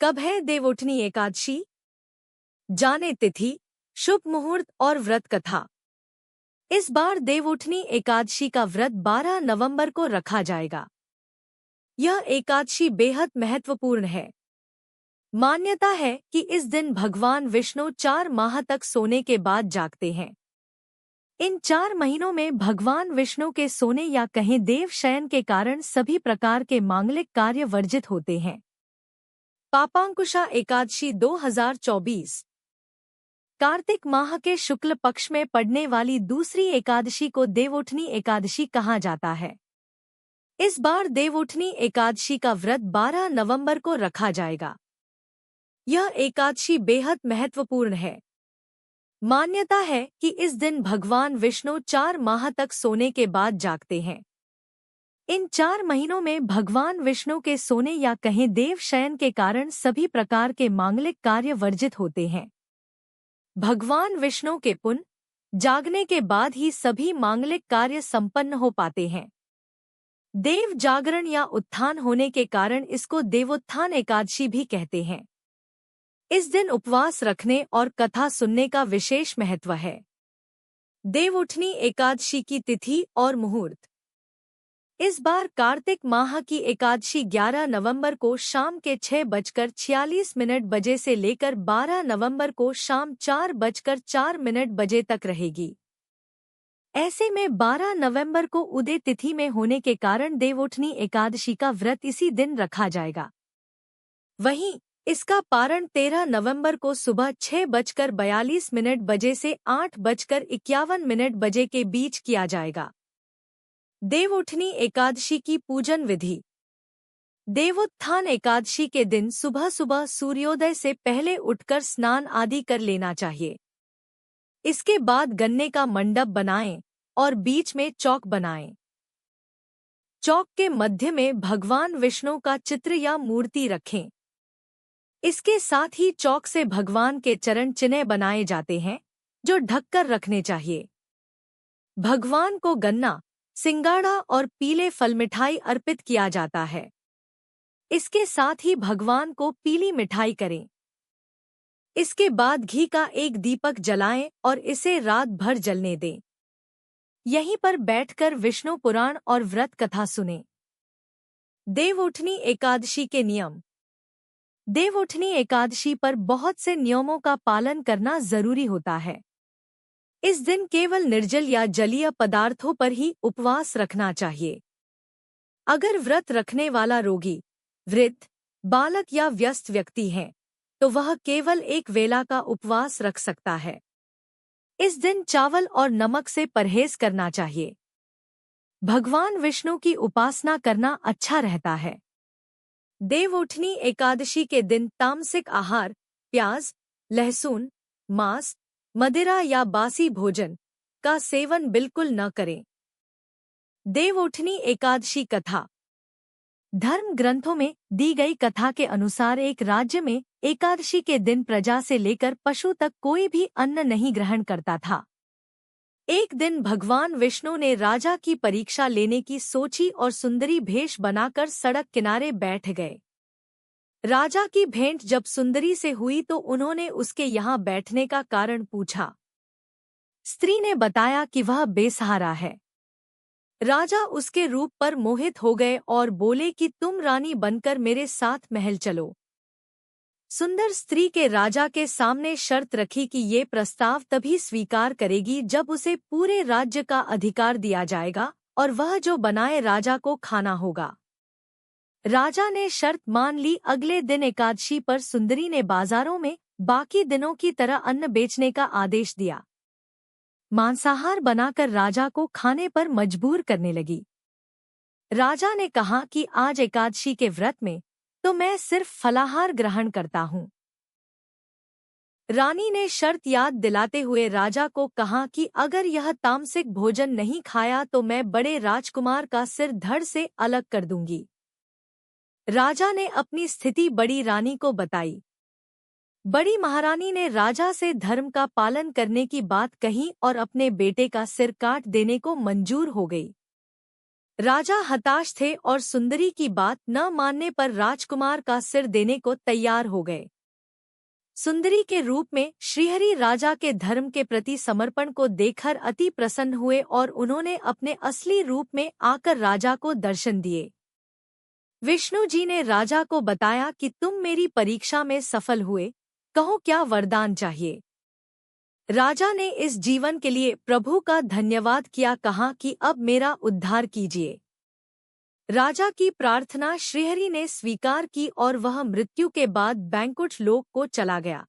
कब है देवउठनी एकादशी? जाने तिथि, शुभ मुहूर्त और व्रत कथा। इस बार देवउठनी एकादशी का व्रत 12 नवंबर को रखा जाएगा। यह एकादशी बेहद महत्वपूर्ण है। मान्यता है कि इस दिन भगवान विष्णु 4 माह तक सोने के बाद जागते हैं। इन 4 महीनों में भगवान विष्णु के सोने या कहें देव शयन के कारण सभी प्रकार के मांगलिक कार्य वर्जित होते हैं। पापांकुशा एकादशी 2024 कार्तिक माह के शुक्ल पक्ष में पड़ने वाली दूसरी एकादशी को देवउठनी एकादशी कहा जाता है। इस बार देवउठनी एकादशी का व्रत 12 नवंबर को रखा जाएगा। यह एकादशी बेहद महत्वपूर्ण है। मान्यता है कि इस दिन भगवान विष्णु 4 माह तक सोने के बाद जागते हैं। इन 4 महीनों में भगवान विष्णु के सोने या कहें देव शयन के कारण सभी प्रकार के मांगलिक कार्य वर्जित होते हैं। भगवान विष्णु के पुण्य जागने के बाद ही सभी मांगलिक कार्य संपन्न हो पाते हैं। देव जागरण या उत्थान होने के कारण इसको देवोत्थान एकादशी भी कहते हैं। इस दिन उपवास रखने और कथा सुनने का विशेष महत्व है। देवउठनी एकादशी की तिथि और मुहूर्त। इस बार कार्तिक माह की एकादशी 11 नवंबर को शाम के 6:46 बजे से लेकर 12 नवंबर को शाम 4:04 बजे तक रहेगी। ऐसे में 12 नवंबर को उदय तिथि में होने के कारण देवउठनी एकादशी का व्रत इसी दिन रखा जाएगा। वहीं इसका पारण 13 नवंबर को सुबह 6:42 बजे से 8:51 बजे के बीच किया जाएगा। देवउठनी एकादशी की पूजन विधि। देवोत्थान एकादशी के दिन सुबह सुबह सूर्योदय से पहले उठकर स्नान आदि कर लेना चाहिए। इसके बाद गन्ने का मंडप बनाएं और बीच में चौक बनाएं। चौक के मध्य में भगवान विष्णु का चित्र या मूर्ति रखें। इसके साथ ही चौक से भगवान के चरण चिन्ह बनाए जाते हैं जो ढककर रखने चाहिए। भगवान को गन्ना, सिंगाड़ा और पीले फल मिठाई अर्पित किया जाता है। इसके साथ ही भगवान को पीली मिठाई करें। इसके बाद घी का एक दीपक जलाएं और इसे रात भर जलने दें। यहीं पर बैठकर विष्णु पुराण और व्रत कथा सुनें। देवउठनी एकादशी के नियम। देवउठनी एकादशी पर बहुत से नियमों का पालन करना जरूरी होता है। इस दिन केवल निर्जल या जलीय पदार्थों पर ही उपवास रखना चाहिए। अगर व्रत रखने वाला रोगी, वृद्ध, बालक या व्यस्त व्यक्ति है तो वह केवल एक वेला का उपवास रख सकता है। इस दिन चावल और नमक से परहेज करना चाहिए। भगवान विष्णु की उपासना करना अच्छा रहता है। देवउठनी एकादशी के दिन तामसिक आहार, प्याज, लहसुन, मांस, मदिरा या बासी भोजन का सेवन बिल्कुल न करें। देवउठनी एकादशी कथा। धर्म ग्रंथों में दी गई कथा के अनुसार एक राज्य में एकादशी के दिन प्रजा से लेकर पशु तक कोई भी अन्न नहीं ग्रहण करता था। एक दिन भगवान विष्णु ने राजा की परीक्षा लेने की सोची और सुंदरी भेष बनाकर सड़क किनारे बैठ गए। राजा की भेंट जब सुंदरी से हुई तो उन्होंने उसके यहाँ बैठने का कारण पूछा। स्त्री ने बताया कि वह बेसहारा है। राजा उसके रूप पर मोहित हो गए और बोले कि तुम रानी बनकर मेरे साथ महल चलो। सुंदर स्त्री के राजा के सामने शर्त रखी कि ये प्रस्ताव तभी स्वीकार करेगी जब उसे पूरे राज्य का अधिकार दिया जाएगा और वह जो बनाए राजा को खाना होगा। राजा ने शर्त मान ली। अगले दिन एकादशी पर सुंदरी ने बाजारों में बाकी दिनों की तरह अन्न बेचने का आदेश दिया। मांसाहार बनाकर राजा को खाने पर मजबूर करने लगी। राजा ने कहा कि आज एकादशी के व्रत में तो मैं सिर्फ फलाहार ग्रहण करता हूँ। रानी ने शर्त याद दिलाते हुए राजा को कहा कि अगर यह तामसिक भोजन नहीं खाया तो मैं बड़े राजकुमार का सिर धड़ से अलग कर दूंगी। राजा ने अपनी स्थिति बड़ी रानी को बताई। बड़ी महारानी ने राजा से धर्म का पालन करने की बात कही और अपने बेटे का सिर काट देने को मंजूर हो गई। राजा हताश थे और सुंदरी की बात न मानने पर राजकुमार का सिर देने को तैयार हो गए। सुंदरी के रूप में श्रीहरि राजा के धर्म के प्रति समर्पण को देखकर अति प्रसन्न हुए और उन्होंने अपने असली रूप में आकर राजा को दर्शन दिए। विष्णु जी ने राजा को बताया कि तुम मेरी परीक्षा में सफल हुए, कहो क्या वरदान चाहिए। राजा ने इस जीवन के लिए प्रभु का धन्यवाद किया, कहा कि अब मेरा उद्धार कीजिए। राजा की प्रार्थना श्रीहरि ने स्वीकार की और वह मृत्यु के बाद बैंकुट लोक को चला गया।